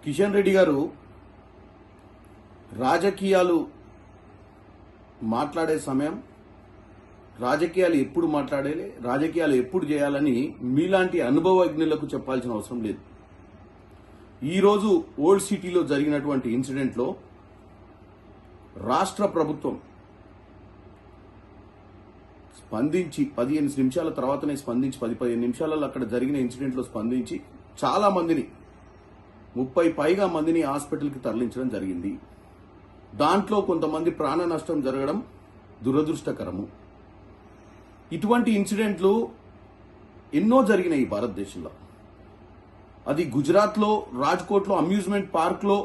కిషన్ రెడ్డి గారు రాజకీయాలు మాట్లాడే సమయం, రాజకీయాలు ఎప్పుడు మాట్లాడాలి, రాజకీయాలు ఎప్పుడు చేయాలని మీలాంటి అనుభవజ్ఞులకు చెప్పాల్సిన అవసరం లేదు. ఈరోజు ఓల్డ్ సిటీలో జరిగినటువంటి ఇన్సిడెంట్లో రాష్ట్ర ప్రభుత్వం స్పందించి 15 నిమిషాల తర్వాతనే స్పందించి 10-15 నిమిషాలలో అక్కడ జరిగిన ఇన్సిడెంట్లో స్పందించి చాలా మందిని 30 పైగా మందిని హాస్పిటల్కి తరలించడం జరిగింది. దాంట్లో కొంతమంది ప్రాణ నష్టం జరగడం దురదృష్టకరము. ఇటువంటి ఇన్సిడెంట్లు ఎన్నో జరిగినాయి భారతదేశంలో. అది గుజరాత్లో రాజ్కోట్లో అమ్యూజ్మెంట్ పార్క్లో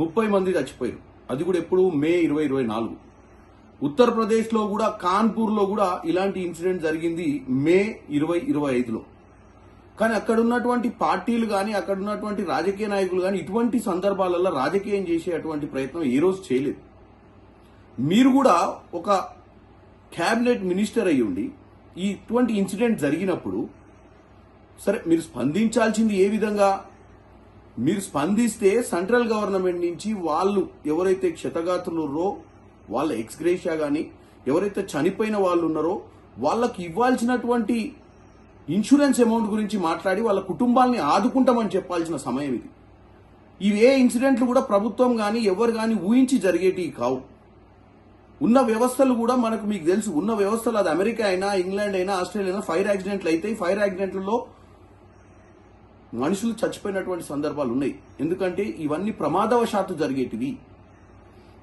30 మంది చచ్చిపోయారు. అది కూడా ఎప్పుడు మే 2024. ఉత్తరప్రదేశ్లో కూడా కాన్పూర్లో కూడా ఇలాంటి ఇన్సిడెంట్ జరిగింది మే 2025లో. కానీ అక్కడ ఉన్నటువంటి పార్టీలు కానీ అక్కడ ఉన్నటువంటి రాజకీయ నాయకులు కానీ ఇటువంటి సందర్భాలలో రాజకీయం చేసేటువంటి ప్రయత్నం ఏ రోజు చేయలేదు. మీరు కూడా ఒక క్యాబినెట్ మినిస్టర్ అయ్యి ఉండి ఇటువంటి ఇన్సిడెంట్ జరిగినప్పుడు సరే మీరు స్పందించాల్సింది ఏ విధంగా? మీరు స్పందిస్తే సెంట్రల్ గవర్నమెంట్ నుంచి వాళ్ళు ఎవరైతే క్షతగాత్రులున్నారో వాళ్ళ ఎక్స్గ్రేషియా కానీ ఎవరైతే చనిపోయిన వాళ్ళు ఉన్నారో వాళ్ళకి ఇవ్వాల్సినటువంటి ఇన్సూరెన్స్ అమౌంట్ గురించి మాట్లాడి వాళ్ళ కుటుంబాలని ఆదుకుంటామని చెప్పాల్సిన సమయం ఇది. ఇవే ఇన్సిడెంట్లు కూడా ప్రభుత్వం కానీ ఎవరు కానీ ఊహించి జరిగేటివి కావు. ఉన్న వ్యవస్థలు కూడా మీకు తెలుసు, ఉన్న వ్యవస్థలు అది అమెరికా అయినా ఇంగ్లాండ్ అయినా ఆస్ట్రేలియా అయినా ఫైర్ యాక్సిడెంట్లు అయితే ఫైర్ యాక్సిడెంట్లలో మనుషులు చచ్చిపోయినటువంటి సందర్భాలు ఉన్నాయి. ఎందుకంటే ఇవన్నీ ప్రమాదవశాత్తు జరిగేటివి.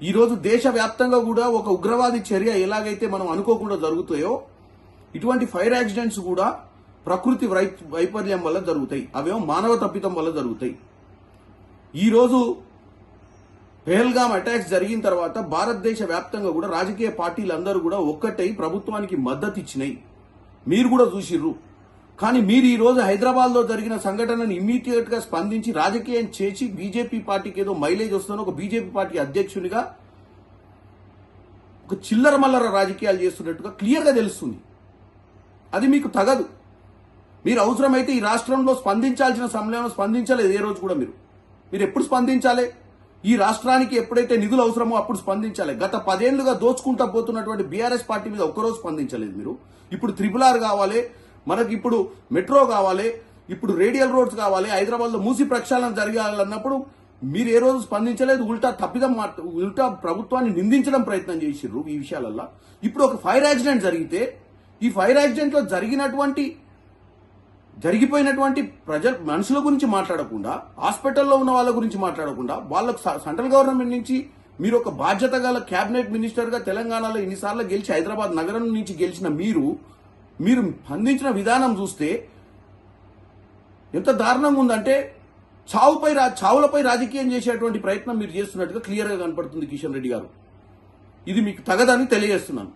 ఈరోజు దేశవ్యాప్తంగా కూడా ఒక ఉగ్రవాది చర్య ఎలాగైతే మనం అనుకోకుండా జరుగుతాయో ఇటువంటి ఫైర్ యాక్సిడెంట్స్ కూడా ప్రకృతి వైఫల్యం వల్ల జరుగుతాయి. అవేమో మానవ తప్పిదం వల్ల జరుగుతాయి. ఈరోజు పెహల్గాం అటాక్స్ జరిగిన తర్వాత భారతదేశ వ్యాప్తంగా కూడా రాజకీయ పార్టీలందరూ కూడా ఒక్కటై ప్రభుత్వానికి మద్దతు ఇచ్చినాయి. మీరు కూడా చూసిర్రు. కానీ మీరు ఈ రోజు హైదరాబాద్లో జరిగిన సంఘటనను ఇమ్మీడియట్ గా స్పందించి రాజకీయం చేసి బీజేపీ పార్టీకి ఏదో మైలేజ్ వస్తుందని ఒక బీజేపీ పార్టీ అధ్యక్షునిగా ఒక చిల్లర మల్లర రాజకీయాలు చేస్తున్నట్టుగా క్లియర్గా తెలుస్తుంది. అది మీకు తగదు. మీరు అవసరమైతే ఈ రాష్ట్రంలో స్పందించాల్సిన సమయంలో స్పందించలేదు. ఏ రోజు కూడా మీరు ఎప్పుడు స్పందించాలి? ఈ రాష్ట్రానికి ఎప్పుడైతే నిధులు అవసరమో అప్పుడు స్పందించాలి. గత 10 ఏళ్లుగా దోచుకుంటా పోతున్నటువంటి బీఆర్ఎస్ పార్టీ మీద ఒక్కరోజు స్పందించలేదు మీరు. ఇప్పుడు RRR కావాలి, మనకి ఇప్పుడు మెట్రో కావాలి, ఇప్పుడు రేడియల్ రోడ్స్ కావాలి, హైదరాబాద్లో మూసి ప్రక్షాళన జరగాలన్నప్పుడు మీరు ఏ రోజు స్పందించలేదు. ఉల్టా ప్రభుత్వాన్ని నిందించడం ప్రయత్నం చేసిర్రు ఈ విషయాలల్లో. ఇప్పుడు ఒక ఫైర్ యాక్సిడెంట్ జరిగితే ఈ ఫైర్ యాక్సిడెంట్లో జరిగిపోయినటువంటి మనుషుల గురించి మాట్లాడకుండా, హాస్పిటల్లో ఉన్న వాళ్ళ గురించి మాట్లాడకుండా, వాళ్ళకు సెంట్రల్ గవర్నమెంట్ నుంచి మీరు ఒక బాధ్యత గల క్యాబినెట్ మినిస్టర్గా తెలంగాణలో ఇన్నిసార్లు గెలిచి హైదరాబాద్ నగరం నుంచి గెలిచిన మీరు స్పందించిన విధానం చూస్తే ఎంత దారుణంగా ఉందంటే చావులపై రాజకీయం చేసేటువంటి ప్రయత్నం మీరు చేస్తున్నట్టుగా క్లియర్గా కనపడుతుంది కిషన్ రెడ్డి గారు. ఇది మీకు తగదని తెలియజేస్తున్నాను.